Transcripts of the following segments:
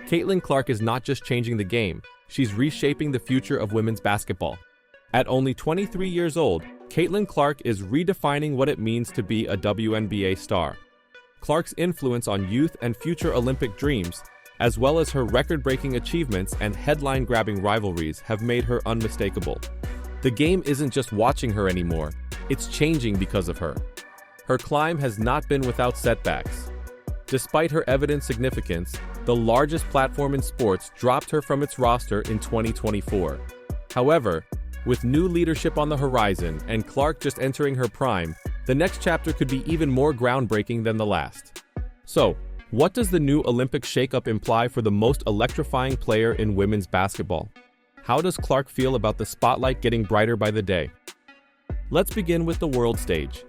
Caitlin Clark is not just changing the game, she's reshaping the future of women's basketball. At only 23 years old, Caitlin Clark is redefining what it means to be a WNBA star. Clark's influence on youth and future Olympic dreams, as well as her record-breaking achievements and headline-grabbing rivalries, have made her unmistakable. The game isn't just watching her anymore, it's changing because of her. Her climb has not been without setbacks. Despite her evident significance, the largest platform in sports dropped her from its roster in 2024. However, with new leadership on the horizon and Clark just entering her prime, the next chapter could be even more groundbreaking than the last. So, what does the new Olympic shakeup imply for the most electrifying player in women's basketball? How does Clark feel about the spotlight getting brighter by the day? Let's begin with the world stage.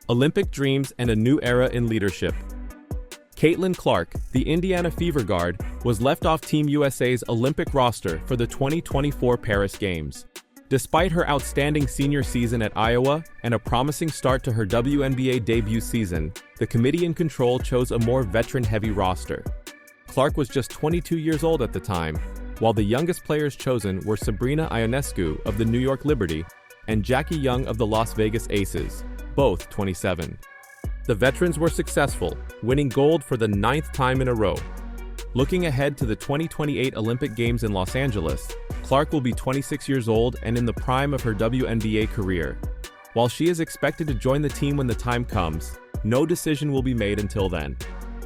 Olympic dreams and a new era in leadership. Caitlin Clark, the Indiana Fever guard, was left off Team USA's Olympic roster for the 2024 Paris Games. Despite her outstanding senior season at Iowa and a promising start to her WNBA debut season, the committee in control chose a more veteran-heavy roster. Clark was just 22 years old at the time, while the youngest players chosen were Sabrina Ionescu of the New York Liberty and Jackie Young of the Las Vegas Aces, both 27. The veterans were successful, winning gold for the 9th time in a row. Looking ahead to the 2028 Olympic Games in Los Angeles, Clark will be 26 years old and in the prime of her WNBA career. While she is expected to join the team when the time comes, no decision will be made until then.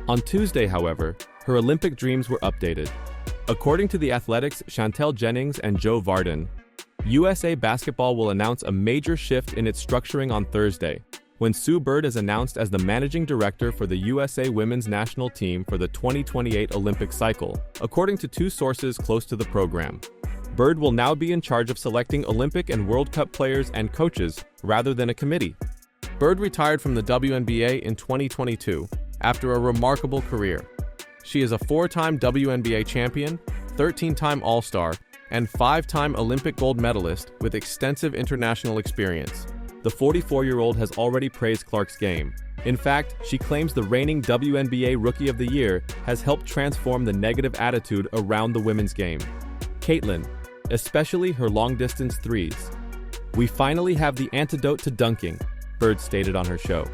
On Tuesday, however, her Olympic dreams were updated. According to The Athletic's Chantel Jennings and Joe Varden, USA Basketball will announce a major shift in its structuring on Thursday, when Sue Bird is announced as the managing director for the USA women's national team for the 2028 Olympic cycle, according to two sources close to the program. Bird will now be in charge of selecting Olympic and World Cup players and coaches rather than a committee. Bird retired from the WNBA in 2022 after a remarkable career. She is a 4-time WNBA champion, 13-time All-Star, and 5-time Olympic gold medalist with extensive international experience. The 44-year-old has already praised Clark's game. In fact, she claims the reigning WNBA Rookie of the Year has helped transform the negative attitude around the women's game. Caitlin, especially her long-distance threes. "We finally have the antidote to dunking," Bird stated on her show.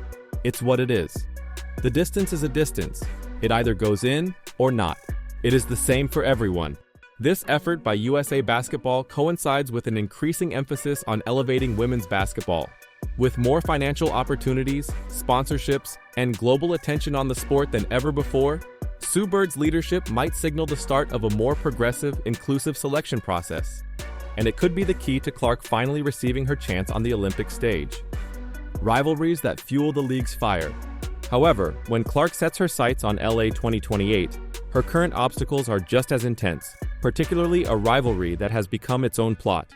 "It's what it is. The distance is a distance. It either goes in or not. It is the same for everyone." This effort by USA Basketball coincides with an increasing emphasis on elevating women's basketball. With more financial opportunities, sponsorships, and global attention on the sport than ever before, Sue Bird's leadership might signal the start of a more progressive, inclusive selection process. And it could be the key to Clark finally receiving her chance on the Olympic stage. Rivalries that fuel the league's fire. However, when Clark sets her sights on LA 2028, her current obstacles are just as intense, particularly a rivalry that has become its own plot.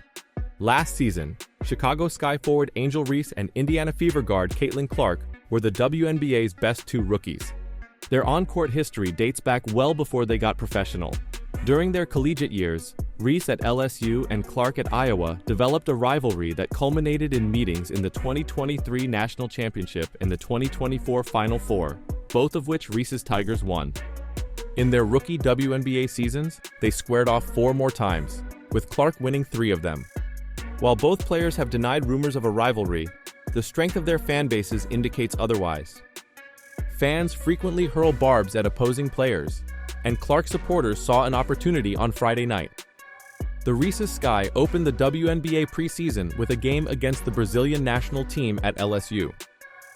Last season, Chicago Sky forward Angel Reese and Indiana Fever guard Caitlin Clark were the WNBA's best two rookies. Their on-court history dates back well before they got professional. During their collegiate years, Reese at LSU and Clark at Iowa developed a rivalry that culminated in meetings in the 2023 National Championship and the 2024 Final Four, both of which Reese's Tigers won. In their rookie WNBA seasons, they squared off 4 more times, with Clark winning 3 of them. While both players have denied rumors of a rivalry, the strength of their fan bases indicates otherwise. Fans frequently hurl barbs at opposing players, and Clark supporters saw an opportunity on Friday night. The Reese's Sky opened the WNBA preseason with a game against the Brazilian national team at LSU.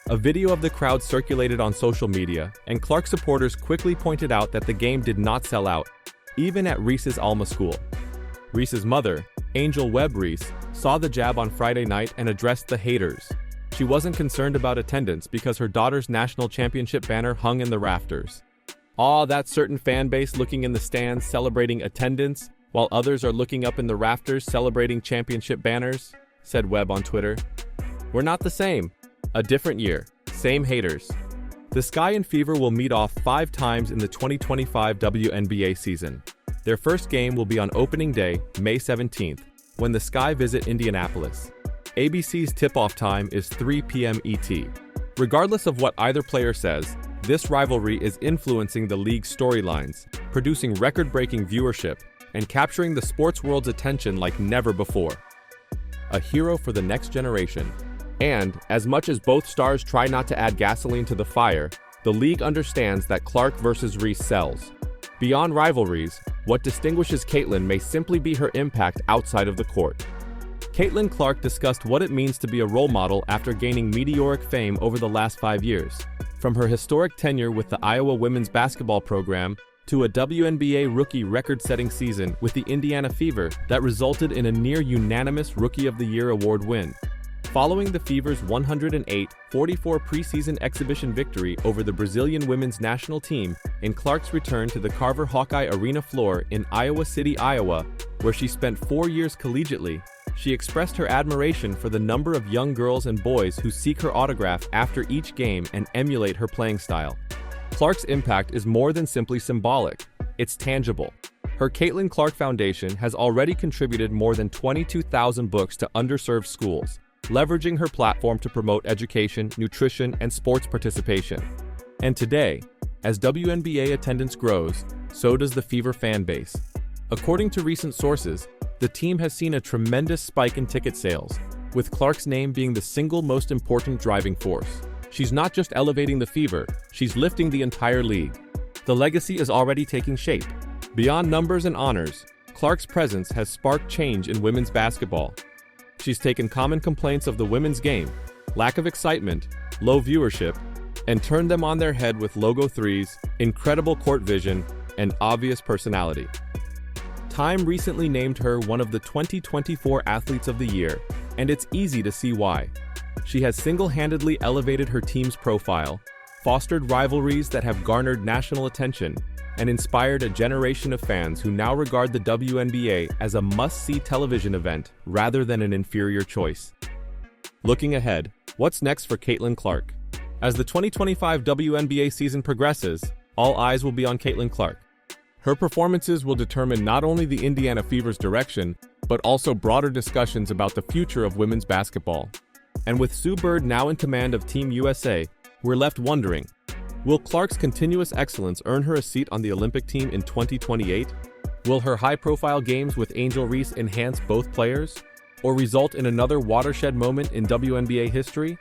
A video of the crowd circulated on social media, and Clark supporters quickly pointed out that the game did not sell out, even at Reese's Alma school. Reese's mother, Angel Webb Reese, saw the jab on Friday night and addressed the haters. She wasn't concerned about attendance because her daughter's national championship banner hung in the rafters. "Aw, that certain fan base looking in the stands celebrating attendance, while others are looking up in the rafters celebrating championship banners," said Webb on Twitter. "We're not the same. A different year. Same haters." The Sky and Fever will meet off 5 times in the 2025 WNBA season. Their first game will be on opening day, May 17th, when the Sky visit Indianapolis. ABC's tip-off time is 3 p.m. ET. Regardless of what either player says, this rivalry is influencing the league's storylines, producing record-breaking viewership and capturing the sports world's attention like never before. A hero for the next generation. And, as much as both stars try not to add gasoline to the fire, the league understands that Clark versus Reese sells. Beyond rivalries, what distinguishes Caitlin may simply be her impact outside of the court. Caitlin Clark discussed what it means to be a role model after gaining meteoric fame over the last 5 years. From her historic tenure with the Iowa women's basketball program to a WNBA rookie record-setting season with the Indiana Fever that resulted in a near-unanimous Rookie of the Year award win. Following the Fever's 108-44 preseason exhibition victory over the Brazilian women's national team in Clark's return to the Carver Hawkeye Arena floor in Iowa City, Iowa, where she spent 4 years collegiately, she expressed her admiration for the number of young girls and boys who seek her autograph after each game and emulate her playing style. Clark's impact is more than simply symbolic, it's tangible. Her Caitlin Clark Foundation has already contributed more than 22,000 books to underserved schools, leveraging her platform to promote education, nutrition, and sports participation. And today, as WNBA attendance grows, so does the Fever fan base. According to recent sources, the team has seen a tremendous spike in ticket sales, with Clark's name being the single most important driving force. She's not just elevating the Fever, she's lifting the entire league. The legacy is already taking shape. Beyond numbers and honors, Clark's presence has sparked change in women's basketball. She's taken common complaints of the women's game, lack of excitement, low viewership, and turned them on their head with logo threes, incredible court vision, and obvious personality. Time recently named her one of the 2024 Athletes of the Year, and it's easy to see why. She has single-handedly elevated her team's profile, fostered rivalries that have garnered national attention, and inspired a generation of fans who now regard the WNBA as a must-see television event rather than an inferior choice. Looking ahead, what's next for Caitlin Clark? As the 2025 WNBA season progresses, all eyes will be on Caitlin Clark. Her performances will determine not only the Indiana Fever's direction, but also broader discussions about the future of women's basketball. And with Sue Bird now in command of Team USA, we're left wondering, will Clark's continuous excellence earn her a seat on the Olympic team in 2028? Will her high-profile games with Angel Reese enhance both players, or result in another watershed moment in WNBA history?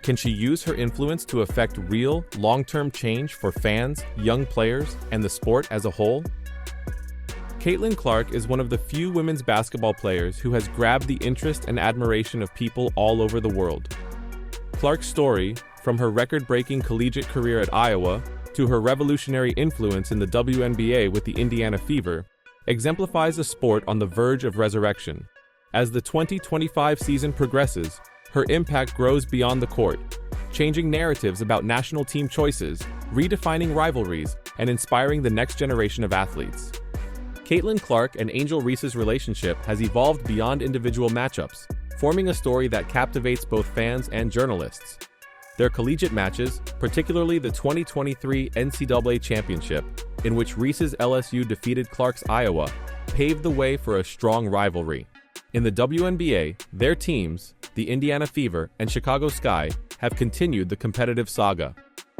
Can she use her influence to affect real, long-term change for fans, young players, and the sport as a whole? Caitlin Clark is one of the few women's basketball players who has grabbed the interest and admiration of people all over the world. Clark's story, from her record-breaking collegiate career at Iowa to her revolutionary influence in the WNBA with the Indiana Fever, exemplifies a sport on the verge of resurrection. As the 2025 season progresses, her impact grows beyond the court, changing narratives about national team choices, redefining rivalries, and inspiring the next generation of athletes. Caitlin Clark and Angel Reese's relationship has evolved beyond individual matchups, forming a story that captivates both fans and journalists. Their collegiate matches, particularly the 2023 NCAA Championship, in which Reese's LSU defeated Clark's Iowa, paved the way for a strong rivalry. In the WNBA, their teams, the Indiana Fever and Chicago Sky, have continued the competitive saga.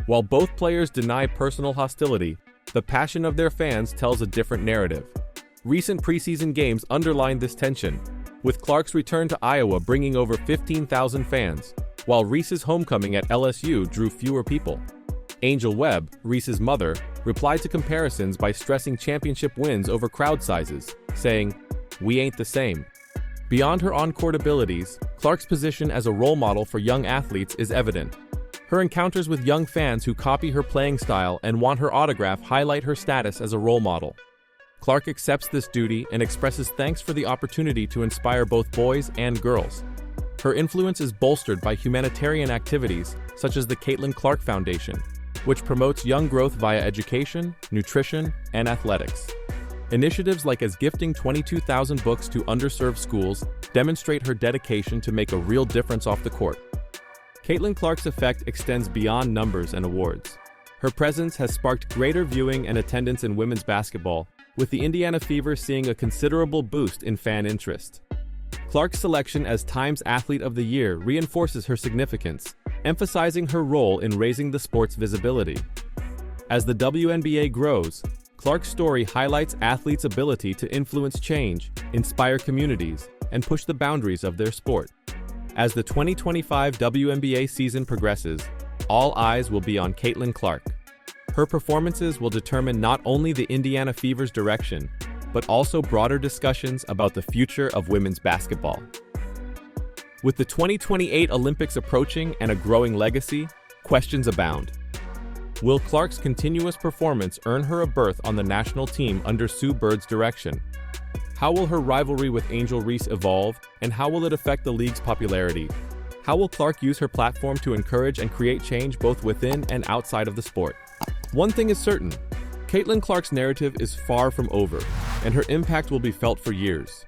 While both players deny personal hostility, the passion of their fans tells a different narrative. Recent preseason games underlined this tension, with Clark's return to Iowa bringing over 15,000 fans, while Reese's homecoming at LSU drew fewer people. Angel Webb, Reese's mother, replied to comparisons by stressing championship wins over crowd sizes, saying, "We ain't the same." Beyond her on-court abilities, Clark's position as a role model for young athletes is evident. Her encounters with young fans who copy her playing style and want her autograph highlight her status as a role model. Clark accepts this duty and expresses thanks for the opportunity to inspire both boys and girls. Her influence is bolstered by humanitarian activities such as the Caitlin Clark Foundation, which promotes young growth via education, nutrition, and athletics. Initiatives like as gifting 22,000 books to underserved schools demonstrate her dedication to make a real difference off the court. Caitlin Clark's effect extends beyond numbers and awards. Her presence has sparked greater viewing and attendance in women's basketball, with the Indiana Fever seeing a considerable boost in fan interest. Clark's selection as Time's Athlete of the Year reinforces her significance, emphasizing her role in raising the sport's visibility. As the WNBA grows, Clark's story highlights athletes' ability to influence change, inspire communities, and push the boundaries of their sport. As the 2025 WNBA season progresses, all eyes will be on Caitlin Clark. Her performances will determine not only the Indiana Fever's direction, but also broader discussions about the future of women's basketball. With the 2028 Olympics approaching and a growing legacy, questions abound. Will Clark's continuous performance earn her a berth on the national team under Sue Bird's direction? How will her rivalry with Angel Reese evolve, and how will it affect the league's popularity? How will Clark use her platform to encourage and create change both within and outside of the sport? One thing is certain, Caitlin Clark's narrative is far from over, and her impact will be felt for years.